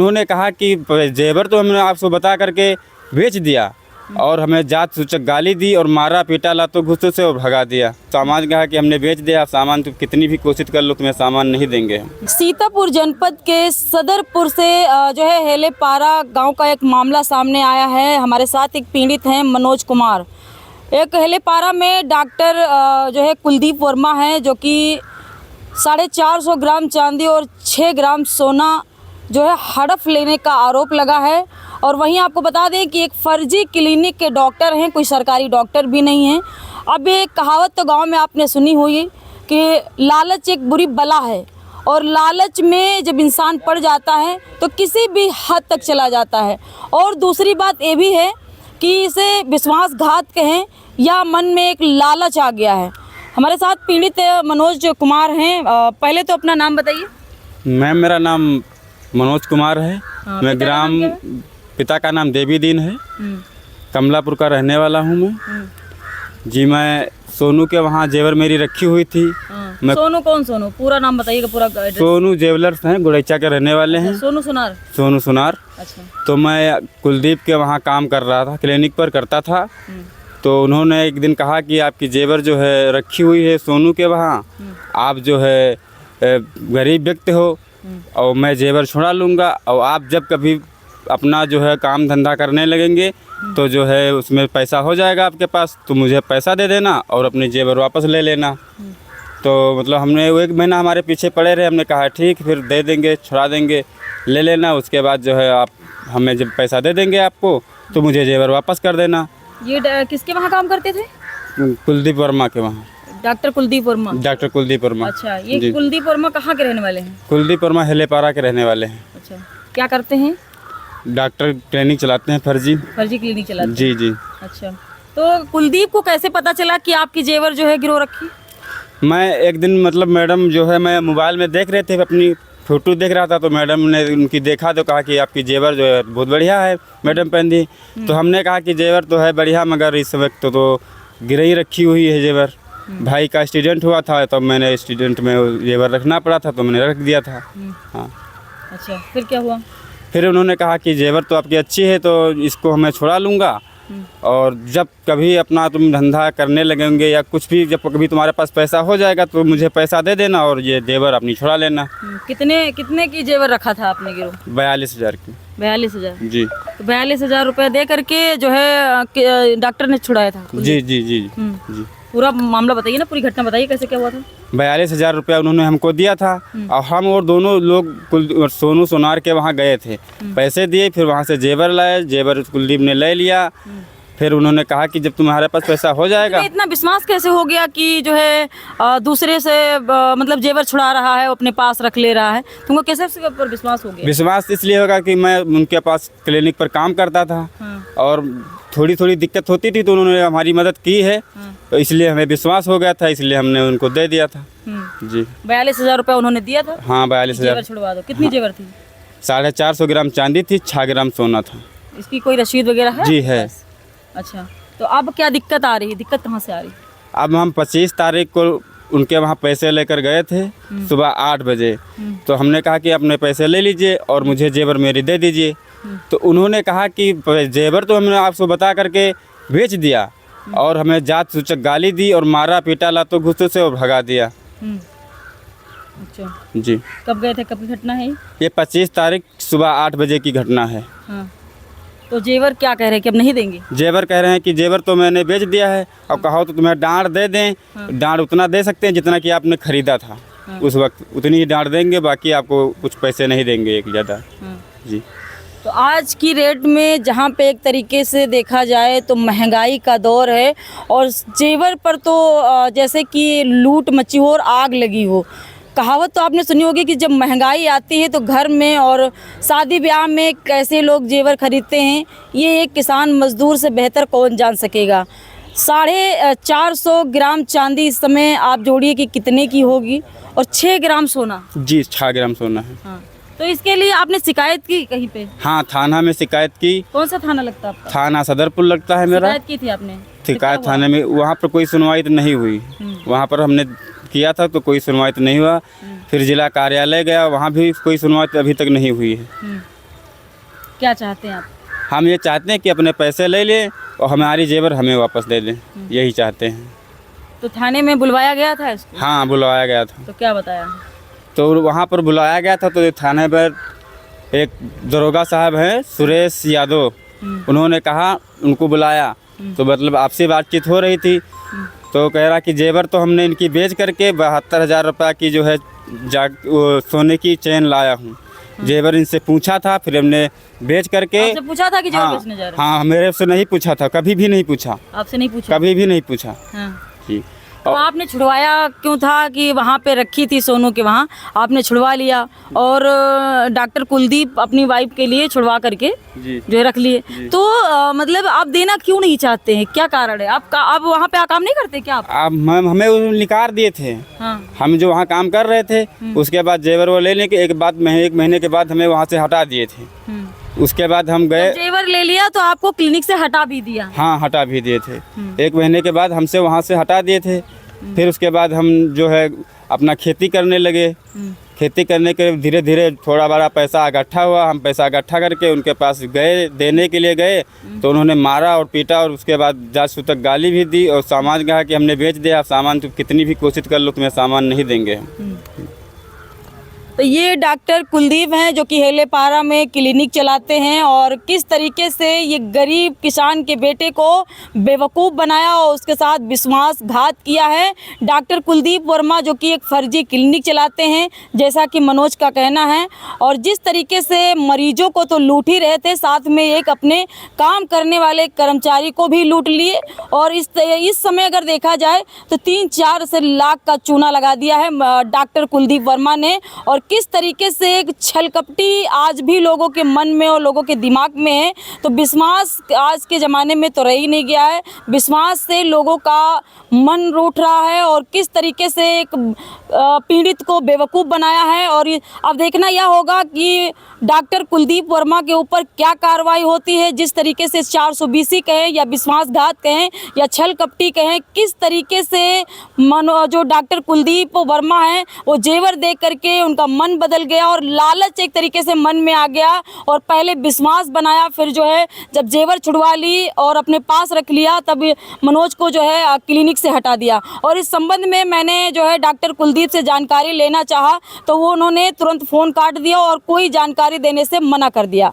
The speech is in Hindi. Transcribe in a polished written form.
उन्होंने कहा कि जेवर तो हमने आपको बता करके बेच दिया और हमें जात सूचक गाली दी और मारा पीटा लातों घुसों से और भगा दिया। सामान कहा कि हमने बेच दिया, सामान तुम कितनी भी कोशिश कर लो तुम्हें सामान नहीं देंगे हम। सीतापुर जनपद के सदरपुर से जो है हेलेपारा गांव का एक मामला सामने आया है। हमारे साथ एक पीड़ित हैं मनोज कुमार। एक हेलेपारा में डॉक्टर जो है कुलदीप वर्मा है, जो कि 450 ग्राम चांदी और 6 ग्राम सोना जो है हड़प लेने का आरोप लगा है। और वहीं आपको बता दें कि एक फर्जी क्लिनिक के डॉक्टर हैं, कोई सरकारी डॉक्टर भी नहीं हैं। अब ये कहावत तो गांव में आपने सुनी हुई कि लालच एक बुरी बला है, और लालच में जब इंसान पड़ जाता है तो किसी भी हद तक चला जाता है। और दूसरी बात ये भी है कि इसे विश्वासघात कहें या मन में एक लालच आ गया है। हमारे साथ पीड़ित मनोज कुमार हैं। पहले तो अपना नाम बताइए। मैम मेरा नाम मनोज कुमार है। मैं ग्राम पिता का नाम देवी दीन है, कमलापुर का रहने वाला हूँ मैं। जी मैं सोनू के वहाँ जेवर मेरी रखी हुई थी। मैं सोनू कौन सोनू? पूरा नाम बताइएगा, पूरा एड्रेस। सोनू जेवलर्स हैं, गुड़ैचा के रहने वाले हैं। सोनू सुनार। सोनू सुनार। अच्छा। तो मैं कुलदीप के वहाँ काम कर रहा था, क्लिनिक पर करता था। तो उन्होंने एक दिन कहा कि आपकी जेवर जो है रखी हुई है सोनू के वहाँ, आप जो है गरीब व्यक्ति हो और मैं जेवर छुड़ा लूँगा, और आप जब कभी अपना जो है काम धंधा करने लगेंगे तो जो है उसमें पैसा हो जाएगा आपके पास, तो मुझे पैसा दे देना और अपनी जेवर वापस ले लेना। तो मतलब हमने वो 1 महीना हमारे पीछे पड़े रहे। हमने कहा ठीक, फिर दे देंगे, छुड़ा देंगे, ले लेना। उसके बाद जो है आप हमें जब पैसा दे देंगे आपको तो मुझे जेवर वापस कर देना। ये किसके वहाँ काम करते थे? कुलदीप वर्मा के वहाँ। डॉक्टर कुलदीप वर्मा। डॉक्टर कुलदीप वर्मा। अच्छा, ये कुलदीप वर्मा कहाँ के रहने वाले हैं? कुलदीप वर्मा हेलेपारा के रहने वाले हैं। अच्छा, क्या करते हैं? डॉक्टर क्लिनिक चलाते हैं, फर्जी क्लिनिक चलाते हैं। जी जी। अच्छा, तो कुलदीप को कैसे पता चला कि आपकी जेवर जो है गिरो रखी? मैं एक दिन मतलब मैडम जो है मैं मोबाइल में देख रहे थे, अपनी फ़ोटो देख रहा था, तो मैडम ने उनकी देखा तो कहा कि आपकी जेवर जो है बहुत बढ़िया है मैडम पहन दी। तो हमने कहा कि जेवर तो है बढ़िया, मगर इस वक्त तो गिर ही रखी हुई है जेवर। भाई का एक्सीडेंट हुआ था तो मैंने एक्सीडेंट में जेवर रखना पड़ा था, तो मैंने रख दिया था। हाँ। अच्छा, फिर क्या हुआ? फिर उन्होंने कहा कि जेवर तो आपकी अच्छी है तो इसको मैं छुड़ा लूँगा, और जब कभी अपना तुम धंधा करने लगेंगे या कुछ भी, जब कभी तुम्हारे पास पैसा हो जाएगा तो मुझे पैसा दे देना और ये जेवर अपनी छुड़ा लेना। कितने की जेवर रखा था आपने गिरो? 42,000 की। 42,000 जी। तो 42,000 रुपये दे करके जो है डॉक्टर ने छुड़ाया था? जी जी जी जी। पूरा मामला बताइए ना, पूरी घटना बताइए, कैसे क्या हुआ था? 42,000 रुपया उन्होंने हमको दिया था, और हम और दोनों लोग सोनू सोनार के वहाँ गए थे। पैसे दिए, फिर वहाँ से जेवर लाए, जेवर कुलदीप ने ले लिया। फिर उन्होंने कहा कि जब तुम्हारे पास पैसा हो जाएगा। इतना विश्वास कैसे हो गया कि जो है दूसरे से मतलब जेवर छुड़ा रहा है, अपने पास रख ले रहा है? तुमको कैसे उसके ऊपर विश्वास हो गया? विश्वास इसलिए होगा कि मैं उनके पास क्लिनिक पर काम करता था, और थोड़ी थोड़ी दिक्कत होती थी तो उन्होंने हमारी मदद की है, तो इसलिए हमें विश्वास हो गया था, इसलिए हमने उनको दे दिया था। जी। 42,000 रुपये उन्होंने दिया था? हाँ, 42,000। जेवर छुड़वा दो। कितनी जेवर थी? 450 ग्राम चांदी थी, 6 ग्राम सोना था। इसकी कोई रसीद वगैरह है? जी है। अच्छा, तो अब क्या दिक्कत आ रही है? दिक्कत कहाँ से आ रही? अब हम 25 तारीख को उनके वहाँ पैसे लेकर गए थे सुबह 8 बजे। तो हमने कहा कि अपने पैसे ले लीजिए और मुझे जेवर मेरी दे दीजिए। तो उन्होंने कहा कि जेवर तो हमने आपको बता करके बेच दिया और हमें जात सूचक गाली दी और मारा पीटा लातों घुसों से और भगा दिया। अच्छा जी। कब गए थे? कब की घटना है ये 25 तारीख सुबह 8 बजे की घटना है। हाँ। तो जेवर क्या कह रहे हैं कि अब नहीं देंगे? जेवर कह रहे हैं कि जेवर तो मैंने बेच दिया है, और कहो तो तुम्हें डांड दे दें। डांड उतना दे सकते हैं जितना कि आपने खरीदा था। उस वक्त उतनी ही डांड देंगे, बाकी आपको कुछ पैसे नहीं देंगे एक ज़्यादा। जी। तो आज की रेट में जहाँ पे एक तरीके से देखा जाए तो महंगाई का दौर है, और जेवर पर तो जैसे कि लूट मची हो और आग लगी हो। कहावत तो आपने सुनी होगी कि जब महंगाई आती है तो घर में और शादी ब्याह में कैसे लोग जेवर खरीदते हैं, ये एक किसान मजदूर से बेहतर कौन जान सकेगा। 450 ग्राम चांदी इस समय आप जोड़िए कि कितने की होगी, और 6 ग्राम सोना। जी, 6 ग्राम सोना है। हाँ। तो इसके लिए आपने शिकायत की कहीं पे? हाँ, थाना में शिकायत की। कौन सा थाना लगता है आपका? थाना सदरपुर लगता है मेरा। शिकायत की थी आपने? शिकायत थाने में, वहाँ पर कोई सुनवाई तो नहीं हुई। वहाँ पर हमने किया था तो कोई सुनवाई तो नहीं हुआ। फिर जिला कार्यालय गया, वहाँ भी कोई सुनवाई तो अभी तक नहीं हुई है। क्या चाहते हैं आप? हम ये चाहते हैं कि अपने पैसे ले लें और हमारी जेवर हमें वापस दे दें, यही चाहते हैं। तो थाने में बुलवाया गया था इसको? हाँ, बुलवाया गया था। तो क्या बताया? तो वहाँ पर बुलाया गया था, तो थाने पर एक दरोगा साहब हैं सुरेश यादव, उन्होंने कहा, उनको बुलाया तो मतलब आपसे बातचीत हो रही थी, तो कह रहा कि जेवर तो हमने इनकी बेच करके 72,000 रुपये की जो है वो सोने की चेन लाया हूँ। जेवर इनसे पूछा था, फिर हमने बेच करके। आपसे पूछा था कि जेवर हाँ, बेचने जा रहे हैं? हाँ, मेरे से नहीं पूछा था, कभी भी नहीं पूछा। आपसे नहीं पूछा? कभी भी नहीं पूछा हाँ। जी। तो आपने छुड़वाया क्यों था कि वहाँ पे रखी थी सोनू के वहाँ, आपने छुड़वा लिया और डॉक्टर कुलदीप अपनी वाइफ के लिए छुड़वा करके जी जो है रख लिए। तो मतलब आप देना क्यों नहीं चाहते हैं, क्या कारण है? आप वहाँ पे काम नहीं करते क्या आप? हमें वो निकाल दिए थे। हाँ। हम जो वहाँ काम कर रहे थे, उसके बाद जेवर वो लेने के एक महीने के बाद हमें वहाँ से हटा दिए थे। उसके बाद हम गए, जेवर ले लिया तो आपको क्लिनिक से हटा भी दिया? हाँ, हटा भी दिए थे। 1 महीने के बाद हमसे वहाँ से हटा दिए थे। फिर उसके बाद हम जो है अपना खेती करने लगे। खेती करने के धीरे धीरे थोड़ा बड़ा पैसा इकट्ठा हुआ, हम पैसा इकट्ठा करके उनके पास गए, देने के लिए गए, तो उन्होंने मारा और पीटा और उसके बाद जात सूतक गाली भी दी और सामान कहा कि हमने बेच दिया, सामान तुम कितनी भी कोशिश कर लो तुम्हें सामान नहीं देंगे। तो ये डॉक्टर कुलदीप हैं जो कि हेलेपारा में क्लिनिक चलाते हैं और किस तरीके से ये गरीब किसान के बेटे को बेवकूफ़ बनाया और उसके साथ विश्वासघात किया है। डॉक्टर कुलदीप वर्मा जो कि एक फर्जी क्लिनिक चलाते हैं जैसा कि मनोज का कहना है, और जिस तरीके से मरीजों को तो लूट ही रहे थे, साथ में एक अपने काम करने वाले कर्मचारी को भी लूट लिए। और इस समय अगर देखा जाए तो 3-4 से लाख का चूना लगा दिया है डॉक्टर कुलदीप वर्मा ने। और किस तरीके से एक छलकपटी आज भी लोगों के मन में और लोगों के दिमाग में है, तो विश्वास आज के ज़माने में तो रह ही नहीं गया है। विश्वास से लोगों का मन रूठ रहा है और किस तरीके से एक पीड़ित को बेवकूफ़ बनाया है। और अब देखना यह होगा कि डॉक्टर कुलदीप वर्मा के ऊपर क्या कार्रवाई होती है। जिस तरीके से 420 कहें या विश्वासघात कहें या छल कपटी कहें, किस तरीके से जो डॉक्टर कुलदीप वर्मा हैं वो जेवर देख करके उनका मन बदल गया और लालच एक तरीके से मन में आ गया और पहले विश्वास बनाया, फिर जो है जब जेवर छुड़वा ली और अपने पास रख लिया तब मनोज को जो है क्लिनिक से हटा दिया। और इस संबंध में मैंने जो है डॉक्टर कुलदीप से जानकारी लेना चाहा तो वो उन्होंने तुरंत फ़ोन काट दिया और कोई जानकारी देने से मना कर दिया।